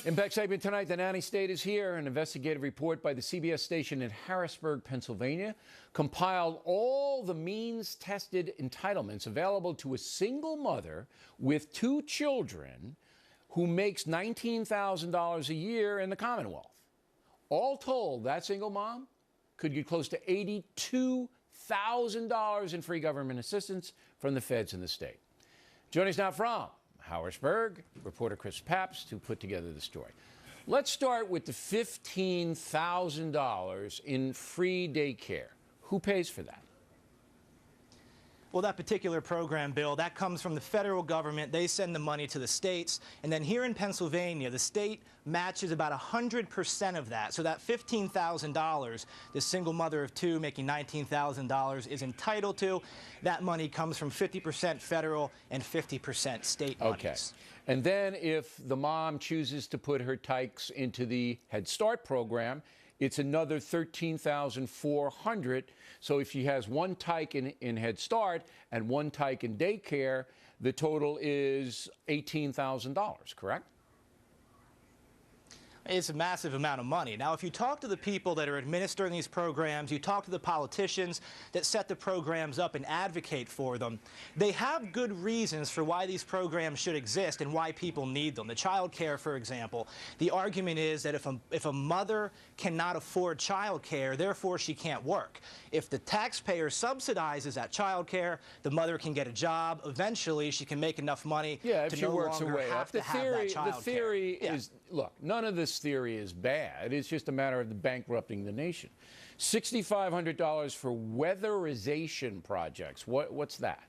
Impact segment tonight, the nanny state is here. An investigative report by the CBS station in Harrisburg, Pennsylvania, compiled all the means-tested entitlements available to a single mother with 2 children who makes $19,000 a year in the Commonwealth. All told, that single mom could get close to $82,000 in free government assistance from the feds in the state. Joining us now from Harrisburg, reporter Chris Papst, who put together the story. Let's start with the $15,000 in free daycare. Who pays for that? Well, that particular program, Bill, that comes from the federal government. They send the money to the states. And then here in Pennsylvania, the state matches about 100% of that. So that $15,000, the single mother of 2 making $19,000 is entitled to. That money comes from 50% federal and 50% state monies. Okay. And then if the mom chooses to put her tykes into the Head Start program, it's another $13,400. So if she has 1 tyke in Head Start and 1 tyke in daycare, the total is $18,000, correct? It's a massive amount of money. Now, if you talk to the people that are administering these programs, you talk to the politicians that set the programs up and advocate for them, they have good reasons for why these programs should exist and why people need them. The child care, for example, the argument is that if a mother cannot afford child care, therefore she can't work. If the taxpayer subsidizes that child care, the mother can get a job. Eventually, she can make enough money to no longer have to have that child care. The theory is, look, none of this theory is bad. It's just a matter of bankrupting the nation. $6,500 for weatherization projects. What's that?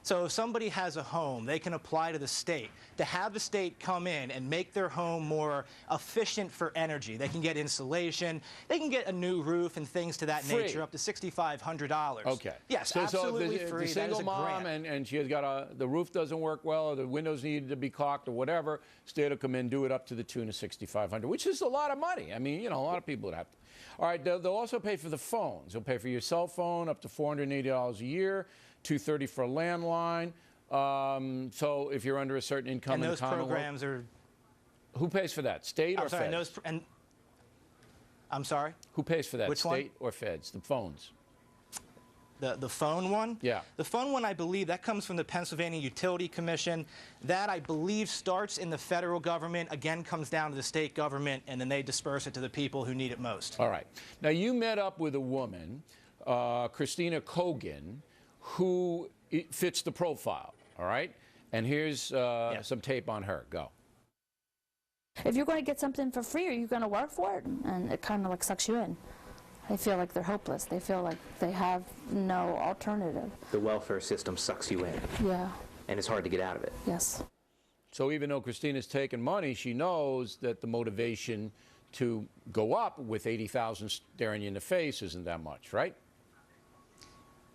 So if somebody has a home, they can apply to the state to have the state come in and make their home more efficient for energy. They can get insulation. They can get a new roof and things to that nature, up to $6,500. Okay. Yes, so absolutely free. The single mom and she has got the roof doesn't work well, or the windows needed to be caulked or whatever, state will come in, do it up to the tune of $6,500, which is a lot of money. I mean, you know, a lot of people would have to. All right, they'll also pay for the phones. They'll pay for your cell phone up to $480 a year. $230 for a landline. So if you're under a certain income and in the those programs are. Who pays for that? State or feds? I'm sorry? Who pays for that? Which state one? Or feds? The phones. The phone one? Yeah. The phone one, I believe, that comes from the Pennsylvania Utility Commission. That, I believe, starts in the federal government, again comes down to the state government, and then they disperse it to the people who need it most. All right. Now, you met up with a woman, Christina Kogan, who fits the profile, all right? And here's some tape on her. Go. If you're going to get something for free, are you going to work for it? And it kind of like sucks you in. They feel like they're hopeless. They feel like they have no alternative. The welfare system sucks you in. Yeah. And it's hard to get out of it. Yes. So even though Christina's taking money, she knows that the motivation to go up with $80,000 staring you in the face isn't that much, right?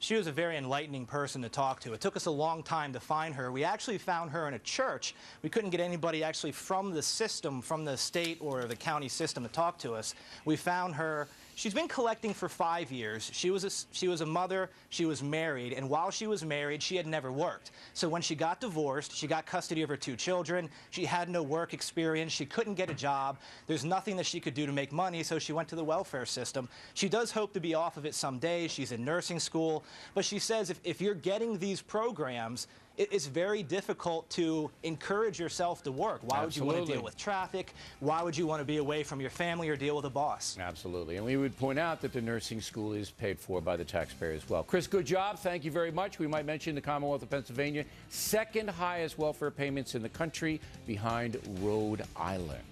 She was a very enlightening person to talk to. It took us a long time to find her. We actually found her in a church. We couldn't get anybody actually from the system, from the state or the county system to talk to us. We found her. She's been collecting for 5 years. She was a mother. She was married. And while she was married, she had never worked. So when she got divorced, she got custody of her 2 children. She had no work experience. She couldn't get a job. There's nothing that she could do to make money, so she went to the welfare system. She does hope to be off of it someday. She's in nursing school. But she says if you're getting these programs, it's very difficult to encourage yourself to work. Why would you want to deal with traffic? Why would you want to be away from your family or deal with a boss? Absolutely. And we would point out that the nursing school is paid for by the taxpayer as well. Chris, good job. Thank you very much. We might mention the Commonwealth of Pennsylvania, 2nd highest welfare payments in the country behind Rhode Island.